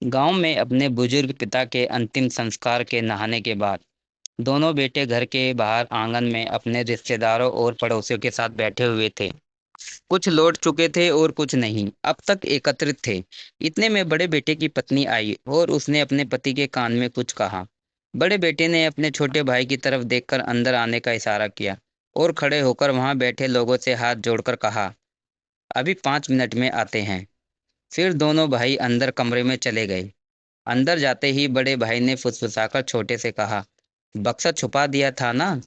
गांव में अपने बुजुर्ग पिता के अंतिम संस्कार के नहाने के बाद दोनों बेटे घर के बाहर आंगन में अपने रिश्तेदारों और पड़ोसियों के साथ बैठे हुए थे। कुछ लौट चुके थे और कुछ नहीं, अब तक एकत्रित थे। इतने में बड़े बेटे की पत्नी आई और उसने अपने पति के कान में कुछ कहा। बड़े बेटे ने अपने छोटे भाई की तरफ देखकर अंदर आने का इशारा किया और खड़े होकर वहां बैठे लोगों से हाथ जोड़कर कहा, अभी 5 मिनट में आते हैं। फिर दोनों भाई अंदर कमरे में चले गए। अंदर जाते ही बड़े भाई ने फुसफुसाकर छोटे से कहा, बक्सा छुपा दिया था ना?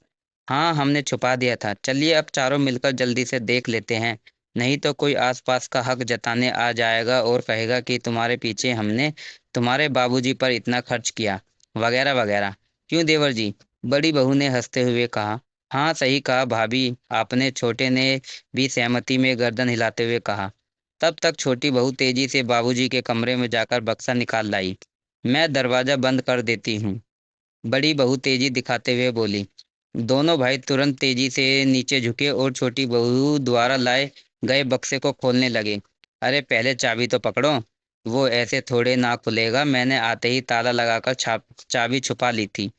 हाँ, हमने छुपा दिया था। चलिए अब चारों मिलकर जल्दी से देख लेते हैं, नहीं तो कोई आसपास का हक जताने आ जाएगा और कहेगा कि तुम्हारे पीछे हमने तुम्हारे बाबूजी पर इतना खर्च किया, वगैरह वगैरह। क्यों देवर जी? बड़ी बहू ने हंसते हुए कहा। हाँ, सही कहा भाभी आपने, छोटे ने भी सहमति में गर्दन हिलाते हुए कहा। तब तक छोटी बहू तेजी से बाबूजी के कमरे में जाकर बक्सा निकाल लाई। मैं दरवाजा बंद कर देती हूँ, बड़ी बहू तेजी दिखाते हुए बोली। दोनों भाई तुरंत तेजी से नीचे झुके और छोटी बहू द्वारा लाए गए बक्से को खोलने लगे। अरे पहले चाबी तो पकड़ो, वो ऐसे थोड़े ना खुलेगा, मैंने आते ही ताला लगाकर चाबी छुपा ली थी।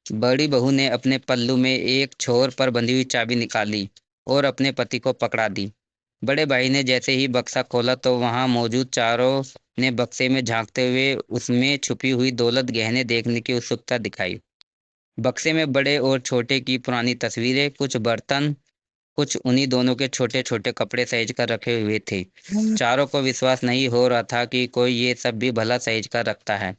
बड़ी बहू ने अपने पल्लू में एक छोर पर बंधी हुई चाबी निकाली और अपने पति को पकड़ा दी। बड़े भाई ने जैसे ही बक्सा खोला तो वहां मौजूद चारों ने बक्से में झांकते हुए उसमें छुपी हुई दौलत गहने देखने की उत्सुकता दिखाई। बक्से में बड़े और छोटे की पुरानी तस्वीरें, कुछ बर्तन, कुछ उन्हीं दोनों के छोटे छोटे कपड़े सहेज कर रखे हुए थे। चारों को विश्वास नहीं हो रहा था कि कोई ये सब भी भला सहेज कर रखता है।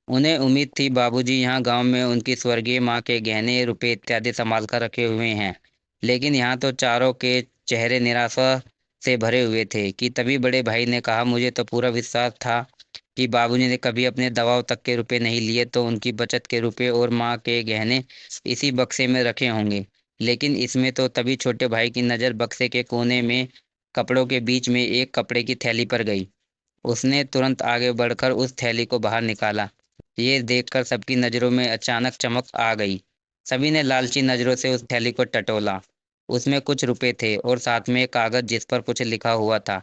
उन्हें उम्मीद थी बाबूजी यहाँ गांव में उनकी स्वर्गीय माँ के गहने रुपए इत्यादि संभाल कर रखे हुए हैं, लेकिन यहाँ तो चारों के चेहरे निराशा से भरे हुए थे। कि तभी बड़े भाई ने कहा, मुझे तो पूरा विश्वास था कि बाबूजी ने कभी अपने दवाओं तक के रुपए नहीं लिए, तो उनकी बचत के रुपए और माँ के गहने इसी बक्से में रखे होंगे। लेकिन इसमें तो तभी छोटे भाई की नज़र बक्से के कोने में कपड़ों के बीच में एक कपड़े की थैली पर गई। उसने तुरंत आगे बढ़कर उस थैली को बाहर निकाला। ये देखकर सबकी नज़रों में अचानक चमक आ गई। सभी ने लालची नज़रों से उस थैली को टटोला। उसमें कुछ रुपए थे और साथ में एक कागज जिस पर कुछ लिखा हुआ था।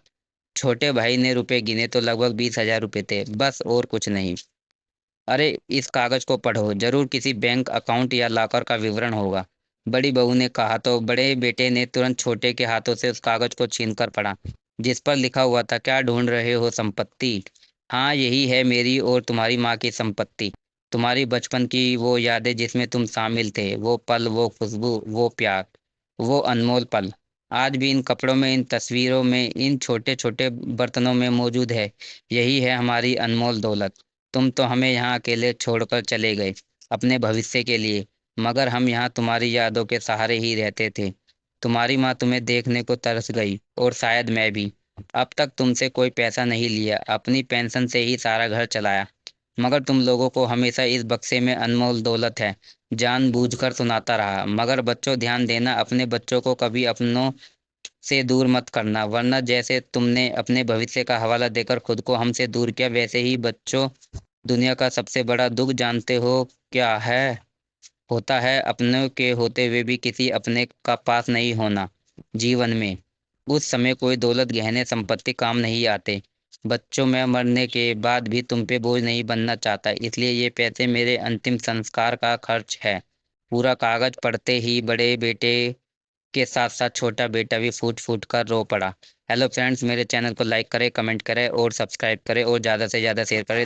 छोटे भाई ने रुपए गिने तो लगभग 20,000 रुपए थे, बस और कुछ नहीं। अरे इस कागज को पढ़ो, जरूर किसी बैंक अकाउंट या लॉकर का विवरण होगा, बड़ी बहू ने कहा। तो बड़े बेटे ने तुरंत छोटे के हाथों से उस कागज को छीनकर पढ़ा, जिस पर लिखा हुआ था, क्या ढूंढ रहे हो संपत्ति? हाँ, यही है मेरी और तुम्हारी माँ की संपत्ति। तुम्हारी बचपन की वो यादें जिसमें तुम शामिल थे, वो पल, वो खुशबू, वो प्यार, वो अनमोल पल आज भी इन कपड़ों में, इन तस्वीरों में, इन छोटे छोटे बर्तनों में मौजूद है। यही है हमारी अनमोल दौलत। तुम तो हमें यहाँ अकेले छोड़कर चले गए अपने भविष्य के लिए, मगर हम यहाँ तुम्हारी यादों के सहारे ही रहते थे। तुम्हारी माँ तुम्हें देखने को तरस गई और शायद मैं भी। अब तक तुमसे कोई पैसा नहीं लिया, अपनी पेंशन से ही सारा घर चलाया, मगर तुम लोगों को हमेशा इस बक्से में अनमोल दौलत है जानबूझकर सुनाता रहा। मगर बच्चों, ध्यान देना, अपने बच्चों को कभी अपनों से दूर मत करना, वरना जैसे तुमने अपने भविष्य का हवाला देकर खुद को हमसे दूर किया, वैसे ही बच्चों, दुनिया का सबसे बड़ा दुख जानते हो क्या है? होता है अपनों के होते हुए भी किसी अपने का पास नहीं होना। जीवन में उस समय कोई दौलत, गहने, संपत्ति काम नहीं आते। बच्चों, मैं मरने के बाद भी तुम पे बोझ नहीं बनना चाहता, इसलिए ये पैसे मेरे अंतिम संस्कार का खर्च है। पूरा कागज पढ़ते ही बड़े बेटे के साथ साथ छोटा बेटा भी फूट फूट कर रो पड़ा। हेलो फ्रेंड्स, मेरे चैनल को लाइक करें, कमेंट करें और सब्सक्राइब करें और ज़्यादा से ज़्यादा शेयर करें।